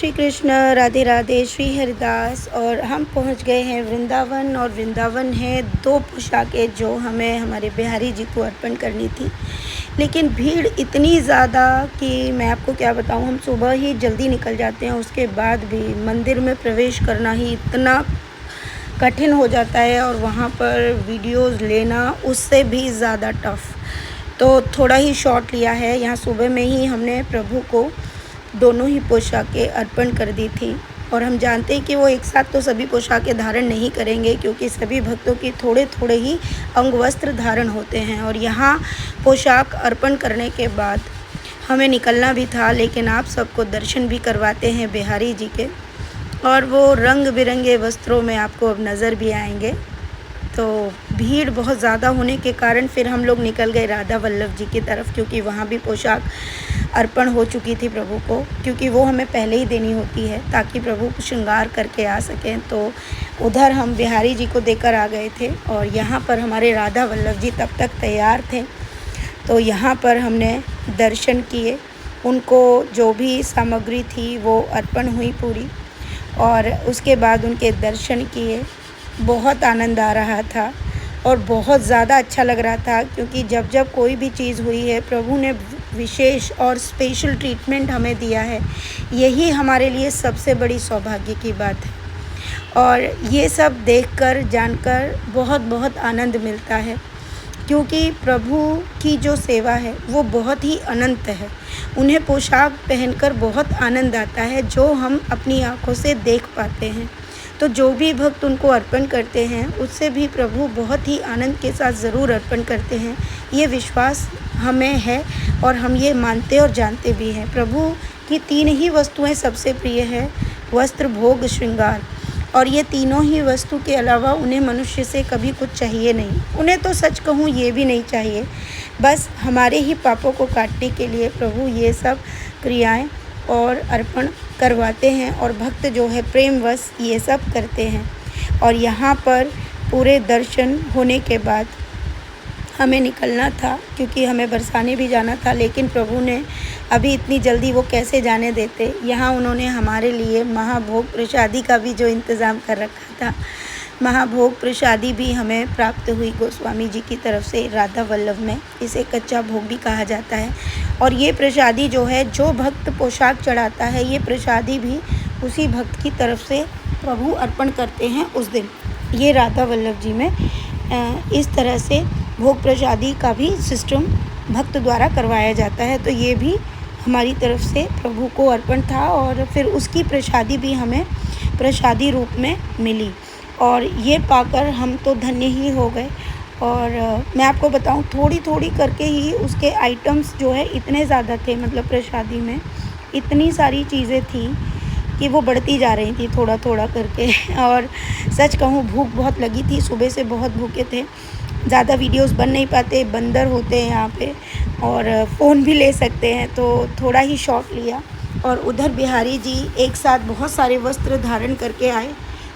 श्री कृष्ण, राधे राधे, श्री हरिदास। और हम पहुंच गए हैं वृंदावन। और वृंदावन है 2 पोशाकें जो हमें हमारे बिहारी जी को अर्पण करनी थी, लेकिन भीड़ इतनी ज़्यादा कि मैं आपको क्या बताऊं। हम सुबह ही जल्दी निकल जाते हैं, उसके बाद भी मंदिर में प्रवेश करना ही इतना कठिन हो जाता है और वहाँ पर वीडियोस लेना उससे भी ज़्यादा टफ़। तो थोड़ा ही शॉट लिया है। यहाँ सुबह में ही हमने प्रभु को दोनों ही पोशाकें अर्पण कर दी थी। और हम जानते हैं कि वो एक साथ तो सभी पोशाकें धारण नहीं करेंगे, क्योंकि सभी भक्तों की थोड़े थोड़े ही अंग वस्त्र धारण होते हैं। और यहाँ पोशाक अर्पण करने के बाद हमें निकलना भी था, लेकिन आप सबको दर्शन भी करवाते हैं बिहारी जी के, और वो रंग बिरंगे वस्त्रों में आपको अब नज़र भी आएंगे। तो भीड़ बहुत ज़्यादा होने के कारण फिर हम लोग निकल गए राधा वल्लभ जी की तरफ, क्योंकि वहाँ भी पोशाक अर्पण हो चुकी थी प्रभु को, क्योंकि वो हमें पहले ही देनी होती है ताकि प्रभु को श्रृंगार करके आ सकें। तो उधर हम बिहारी जी को देकर आ गए थे और यहाँ पर हमारे राधा वल्लभ जी तब तक तैयार थे। तो यहाँ पर हमने दर्शन किए, उनको जो भी सामग्री थी वो अर्पण हुई पूरी, और उसके बाद उनके दर्शन किए। बहुत आनंद आ रहा था और बहुत ज़्यादा अच्छा लग रहा था, क्योंकि जब जब कोई भी चीज़ हुई है प्रभु ने विशेष और स्पेशल ट्रीटमेंट हमें दिया है। यही हमारे लिए सबसे बड़ी सौभाग्य की बात है। और ये सब देखकर जानकर बहुत बहुत आनंद मिलता है, क्योंकि प्रभु की जो सेवा है वो बहुत ही अनंत है। उन्हें पोशाक पहनकर बहुत आनंद आता है, जो हम अपनी आँखों से देख पाते हैं। तो जो भी भक्त उनको अर्पण करते हैं उससे भी प्रभु बहुत ही आनंद के साथ ज़रूर अर्पण करते हैं। ये विश्वास हमें है और हम ये मानते और जानते भी हैं। प्रभु की 3 ही वस्तुएं सबसे प्रिय है, वस्त्र, भोग, श्रृंगार। और ये तीनों ही वस्तु के अलावा उन्हें मनुष्य से कभी कुछ चाहिए नहीं। उन्हें तो सच कहूँ ये भी नहीं चाहिए, बस हमारे ही पापों को काटने के लिए प्रभु ये सब क्रियाएं और अर्पण करवाते हैं, और भक्त जो है प्रेमवश ये सब करते हैं। और यहाँ पर पूरे दर्शन होने के बाद हमें निकलना था, क्योंकि हमें बरसाने भी जाना था, लेकिन प्रभु ने अभी इतनी जल्दी वो कैसे जाने देते। यहाँ उन्होंने हमारे लिए महाभोग प्रसादी का भी जो इंतज़ाम कर रखा था। महाभोग प्रसादी भी हमें प्राप्त हुई गोस्वामी जी की तरफ से राधा वल्लभ में। इसे कच्चा भोग भी कहा जाता है। और ये प्रसादी जो है, जो भक्त पोशाक चढ़ाता है, ये प्रसादी भी उसी भक्त की तरफ से प्रभु अर्पण करते हैं उस दिन। ये राधा वल्लभ जी में इस तरह से भोग प्रसादी का भी सिस्टम भक्त द्वारा करवाया जाता है। तो ये भी हमारी तरफ से प्रभु को अर्पण था, और फिर उसकी प्रसादी भी हमें प्रसादी रूप में मिली। और ये पाकर हम तो धन्य ही हो गए। और मैं आपको बताऊं, थोड़ी थोड़ी करके ही उसके आइटम्स जो है इतने ज़्यादा थे, मतलब प्रसादी में इतनी सारी चीज़ें थी कि वो बढ़ती जा रही थी थोड़ा थोड़ा करके। और सच कहूँ भूख बहुत लगी थी, सुबह से बहुत भूखे थे। ज़्यादा वीडियोस बन नहीं पाते, बंदर होते हैं यहाँ पे, और फ़ोन भी ले सकते हैं, तो थोड़ा ही शॉट लिया। और उधर बिहारी जी एक साथ बहुत सारे वस्त्र धारण करके आए,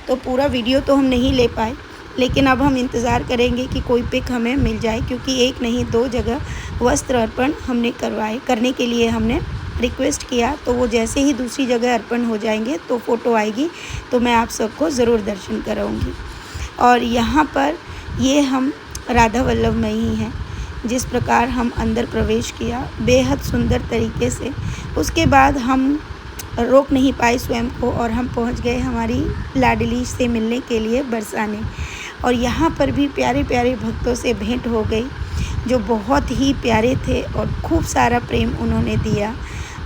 तो पूरा वीडियो तो हम नहीं ले पाए, लेकिन अब हम इंतज़ार करेंगे कि कोई पिक हमें मिल जाए, क्योंकि एक नहीं 2 जगह वस्त्र अर्पण हमने करने के लिए हमने रिक्वेस्ट किया। तो वो जैसे ही दूसरी जगह अर्पण हो जाएंगे तो फ़ोटो आएगी, तो मैं आप सबको ज़रूर दर्शन कराऊंगी। और यहाँ पर ये हम राधा वल्लभ में ही हैं। जिस प्रकार हम अंदर प्रवेश किया बेहद सुंदर तरीके से, उसके बाद हम रोक नहीं पाए स्वयं को, और हम पहुंच गए हमारी लाडली से मिलने के लिए बरसाने। और यहाँ पर भी प्यारे प्यारे भक्तों से भेंट हो गई, जो बहुत ही प्यारे थे और खूब सारा प्रेम उन्होंने दिया।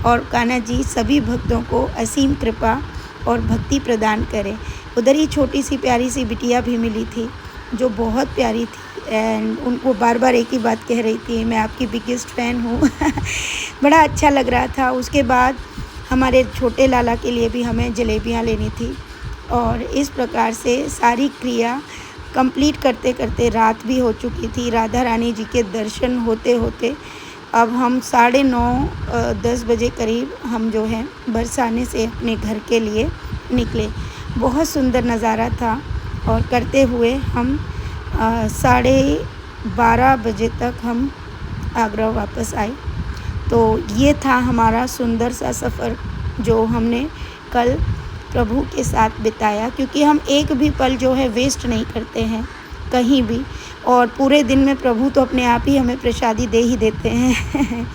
और कान्हा जी सभी भक्तों को असीम कृपा और भक्ति प्रदान करें। उधर ही छोटी सी प्यारी सी बिटिया भी मिली थी, जो बहुत प्यारी थी, एंड उनको बार बार एक ही बात कह रही थी, मैं आपकी बिगेस्ट फ़ैन हूँ। बड़ा अच्छा लग रहा था। उसके बाद हमारे छोटे लाला के लिए भी हमें जलेबियाँ लेनी थी। और इस प्रकार से सारी क्रिया कंप्लीट करते करते रात भी हो चुकी थी। राधा रानी जी के दर्शन होते होते अब हम 9:30-10 बजे करीब हम जो है बरसाने से अपने घर के लिए निकले। बहुत सुंदर नज़ारा था, और करते हुए हम 12:30 बजे तक हम आगरा वापस आए। तो ये था हमारा सुंदर सा सफ़र जो हमने कल प्रभु के साथ बिताया, क्योंकि हम एक भी पल जो है वेस्ट नहीं करते हैं कहीं भी, और पूरे दिन में प्रभु तो अपने आप ही हमें प्रसादी दे ही देते हैं।